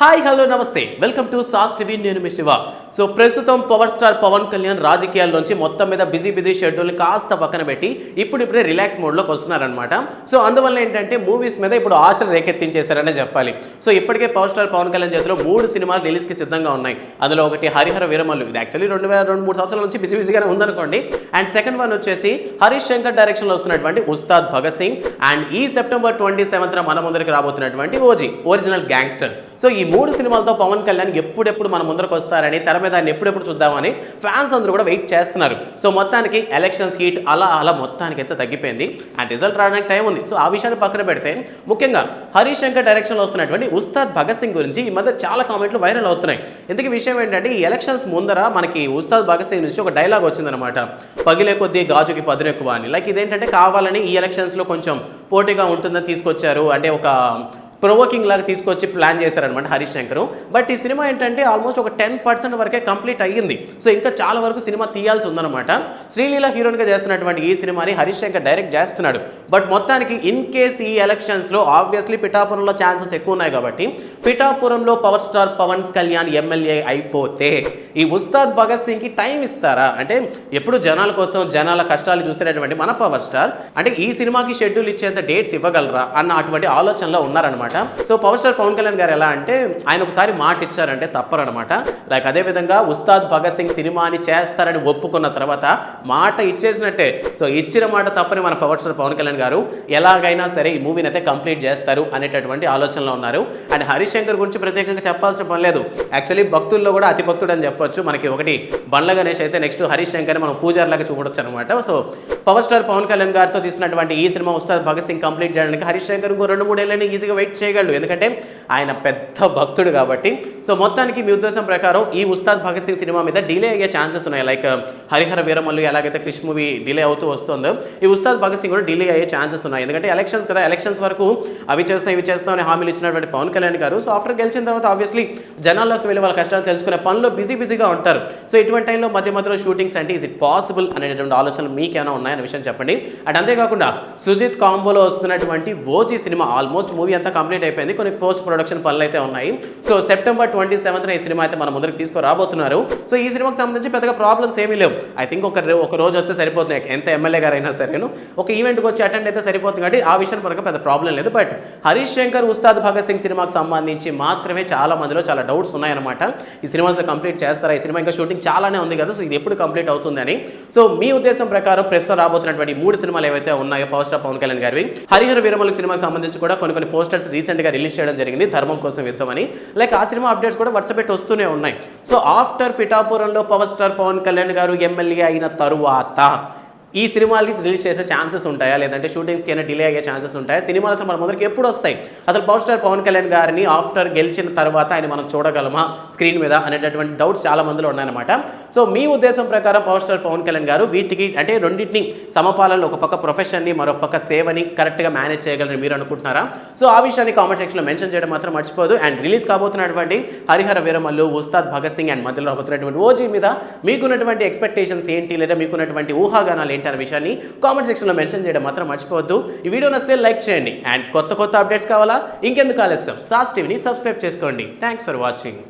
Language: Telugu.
హాయ్ హలో నమస్తే వెల్కమ్ టు సాస్ టీవీ నేను మీ శివ. సో ప్రస్తుతం పవర్ స్టార్ పవన్ కళ్యాణ్ రాజకీయాల్లోంచి మొత్తం మీద బిజీ షెడ్యూల్ని కాస్త పక్కన పెట్టి ఇప్పుడిప్పుడే రిలాక్స్ మోడ్లోకి వస్తున్నారనమాట. సో అందువల్ల ఏంటంటే మూవీస్ మీద ఇప్పుడు ఆశలు రేకెత్తించేశారనే చెప్పాలి. సో ఇప్పటికే పవర్ స్టార్ పవన్ కళ్యాణ్ చేతిలో 3 సినిమాలు రిలీజ్కి సిద్ధంగా ఉన్నాయి. అందులో ఒకటి హరిహర వీరమల్లు, ఇది యాక్చువల్లీ 2-3 సంవత్సరాల నుంచి బిజీగానే ఉందనుకోండి. అండ్ సెకండ్ వన్ వచ్చేసి హరీష్ శంకర్ డైరెక్షన్లో వస్తున్నటువంటి ఉస్తాద్ భగత్ సింగ్. అండ్ ఈ సెప్టెంబర్ 27న మన ముందరికి రాబోతున్నటువంటి ఓజీ ఒరిజినల్ గ్యాంగ్స్టర్. సో ఈ 3 సినిమాలతో పవన్ కళ్యాణ్ ఎప్పుడెప్పుడు మన ముందరకు వస్తారని, తెర మీద ఆయన ఎప్పుడెప్పుడు చూద్దామని ఫ్యాన్స్ అందరూ కూడా వెయిట్ చేస్తున్నారు. సో మొత్తానికి ఎలక్షన్స్ హీట్ అలా మొత్తానికి అయితే తగ్గిపోయింది. అండ్ రిజల్ట్ రావడానికి టైం ఉంది. సో ఆ విషయాన్ని పక్కన పెడితే ముఖ్యంగా హరీష్ శంకర్ డైరెక్షన్లో వస్తున్నటువంటి ఉస్తాద్ భగత్ సింగ్ గురించి ఈ మధ్య చాలా కామెంట్లు వైరల్ అవుతున్నాయి. ఇందుకు విషయం ఏంటంటే ఈ ఎలక్షన్స్ ముందర మనకి ఉస్తాద్ భగత్ సింగ్ నుంచి ఒక డైలాగ్ వచ్చిందనమాట, పగిలే కొద్దీ గాజుకి పదునెక్కువ అని. లైక్ ఇదేంటంటే కావాలని ఈ ఎలక్షన్స్లో కొంచెం పోటీగా ఉంటుందని తీసుకొచ్చారు, అంటే ఒక ప్రొవోకింగ్ లాగా తీసుకొచ్చి ప్లాన్ చేశారనమాట హరీష్ శంకర్. బట్ ఈ సినిమా ఏంటంటే ఆల్మోస్ట్ ఒక 10% వరకే కంప్లీట్ అయ్యింది. సో ఇంకా చాలా వరకు సినిమా తీయాల్సి ఉందన్నమాట. శ్రీలీల హీరోయిన్గా చేస్తున్నటువంటి ఈ సినిమాని హరీష్ శంకర్ డైరెక్ట్ చేస్తున్నాడు. బట్ మొత్తానికి ఇన్ కేస్ ఈ ఎలక్షన్స్లో ఆబ్వియస్లీ పిఠాపురంలో ఛాన్సెస్ ఎక్కువ ఉన్నాయి కాబట్టి పిఠాపురంలో power star Pawan Kalyan MLA అయిపోతే ఈ ఉస్తాద్ భగత్ సింగ్కి టైం ఇస్తారా? అంటే ఎప్పుడు జనాల కోసం జనాల కష్టాలు చూసేటటువంటి మన పవర్ స్టార్ అంటే ఈ సినిమాకి షెడ్యూల్ ఇచ్చేంత డేట్స్ ఇవ్వగలరా అన్న అటువంటి ఆలోచనలో ఉన్నారనమాట. So power star Pawan Kalyan గారు ఎలా అంటే ఆయన ఒకసారి మాట ఇచ్చారంటే తప్పరనమాట. లైక్ అదేవిధంగా ఉస్తాద్ భగత్ సింగ్ సినిమాని చేస్తారని ఒప్పుకున్న తర్వాత మాట ఇచ్చేసినట్టే. సో ఇచ్చిన మాట తప్పని మన పవర్ స్టార్ పవన్ కళ్యాణ్ గారు ఎలాగైనా సరే ఈ మూవీని అయితే కంప్లీట్ చేస్తారు అనేటటువంటి ఆలోచనలో ఉన్నారు. అండ్ హరీష్ శంకర్ గురించి ప్రత్యేకంగా చెప్పాల్సిన పని లేదు. యాక్చువల్లీ భక్తుల్లో కూడా అతి భక్తుడు అని చెప్పొచ్చు. మనకి ఒకటి బండ్ల గణేష్ అయితే నెక్స్ట్ హరీష్ శంకర్ మనం పూజారిలాగా చూడొచ్చు అనమాట. సో పవర్ స్టార్ పవన్ కళ్యాణ్ గారితో తీసినటువంటి ఈ సినిమా ఉస్తాద్ భగత్ సింగ్ కంప్లీట్ చేయడానికి హరీష్ శంకర్ ఇంకో 2-3 ఏళ్ళని ఈజీగా వెయిట్ చేయగలడు, ఎందుకంటే ఆయన పెద్ద భక్తుడు కాబట్టి. సో మొత్తానికి మీ ఉద్దేశం ప్రకారం ఈ ఉస్తాద్ భగత్ సింగ్ సినిమా మీద డిలే అయ్యే ఛాన్సెస్ ఉన్నాయి. లైక్ హరిహర వీరమల్లు ఎలాగైతే క్రిష్ మూవీ డిలే అవుతూ వస్తుందో ఈ ఉస్తాద్ భగత్ సింగ్ కూడా డిలే అయ్యే ఛాన్సెస్ ఉన్నాయి. ఎందుకంటే ఎలక్షన్స్ కదా, ఎలక్షన్స్ వరకు అవి చేస్తాం అని హామీలు ఇచ్చినటువంటి పవన్ కళ్యాణ్ గారు సో ఆఫ్టర్ గెలిచిన తర్వాత ఆబ్వియస్లీ జనాల్లోకి వెళ్ళి వాళ్ళ కష్టాలు తెలుసుకునే పనిలో బిజీగా ఉంటారు. సో ఇటువంటి టైంలో మధ్యలో షూటింగ్స్ అంటే ఇస్ ఇట్ పాసిబుల్ అనేటువంటి ఆలోచనలు మీకేమైనా ఉన్నాయనే విషయం చెప్పండి. అండ్ అంతేకాకుండా సుజిత్ కాంబోలో వస్తున్నటువంటి ఓజీ సినిమా ఆల్మోస్ట్ మూవీ అంతా కంప్లీట్ అయిపోయింది. కొన్ని పోస్ట్ ప్రొడక్షన్ పనులు అయితే ఉన్నాయి. సో సెప్టెంబర్ 27న ఈ సినిమా అయితే మన ముందరికి తీసుకురాబోతున్నారు. సో ఈ సినిమాకి సంబంధించి పెద్దగా ప్రాబ్లమ్స్ ఏమీ లేవు. ఐ థింక్ ఒక రోజు వస్తే సరిపోతుంది, ఎంత ఎమ్మెల్యే గారు అయినా సరేను ఒక ఈవెంట్కి వచ్చి అటెండ్ అయితే సరిపోతుంది కాబట్టి ఆ విషయం పరంగా పెద్ద ప్రాబ్లం లేదు. బట్ హరీష్ శంకర్ ఉస్తాద్ భగత్ సింగ్ సినిమాకి సంబంధించి మాత్రమే చాలా మందిలో చాలా డౌట్స్ ఉన్నాయన్నమాట. ఈ సినిమాస్ కంప్లీట్ చేస్తారా, ఈ సినిమా ఇంకా షూటింగ్ చాలానే ఉంది కదా, సో ఇది ఎప్పుడు కంప్లీట్ అవుతుందని. సో మీ ఉద్దేశం ప్రకారం ప్రస్తుతం రాబోతున్నటువంటి 3 సినిమాలు ఏవైతే ఉన్నాయో పవర్ స్టార్ పవన్ కళ్యాణ్ గారివి, హరిహర వీరమల్లు సినిమాకి సంబంధించి కూడా కొన్ని పోస్టర్స్ రీసెంట్గా రిలీజ్ చేయడం జరిగింది, ధర్మం కోసం యుద్ధమని. లైక్ ఆ సినిమా అప్డేట్స్ కూడా వాట్సాప్ పెట్టి వస్తూనే ఉన్నాయి. సో ఆఫ్టర్ పిఠాపురంలో పవర్ స్టార్ పవన్ కళ్యాణ్ గారు ఎమ్మెల్యే అయిన తరువాత ఈ సినిమాలు రిలీజ్ చేసే ఛాన్సెస్ ఉంటాయా, లేదంటే షూటింగ్స్కి అయినా డిలే అయ్యే ఛాన్సెస్ ఉంటాయా? సినిమాలు అసలు మన ముందరికి ఎప్పుడు వస్తాయి? అసలు పవర్ స్టార్ పవన్ కళ్యాణ్ గారిని ఆఫ్టర్ గెలిచిన తర్వాత ఆయన మనం చూడగలమా స్క్రీన్ మీద అనేటటువంటి డౌట్స్ చాలా మందిలో ఉన్నాయన్నమాట. సో మీ ఉద్దేశం ప్రకారం పవర్ స్టార్ పవన్ కళ్యాణ్ గారు వీటికి అంటే రెండింటిని సమపాలలో ఒక పక్క ప్రొఫెషన్ని మరొక పక్క సేవని కరెక్ట్గా మేనేజ్ చేయగలరని మీరు అనుకుంటున్నారా? సో ఆ విషయాన్ని కామెంట్ సెక్షన్లో మెన్షన్ చేయడం మాత్రం మర్చిపోదు. అండ్ రిలీజ్ కాబోతున్నటువంటి హరిహర వీరమల్లు, ఉస్తాద్ భగత్ సింగ్ అండ్ మధ్యలో రాబోతున్నటువంటి ఓజీ మీద మీకున్నటువంటి ఎక్స్పెక్టేషన్స్ ఏంటి, లేదా మీకున్నటువంటి ఊహాగానాలు ఏంటి అనే విషయాన్ని కామెంట్ సెక్షన్లో మెన్షన్ చేయడం మాత్రం మర్చిపోవద్దు. ఈ వీడియో నచ్చితే లైక్ చేయండి. అండ్ కొత్త అప్డేట్స్ కావాలా? ఇంకెందుకు ఆలస్యం, సాస్ టీవీని సబ్స్క్రైబ్ చేసుకోండి. Thanks for watching.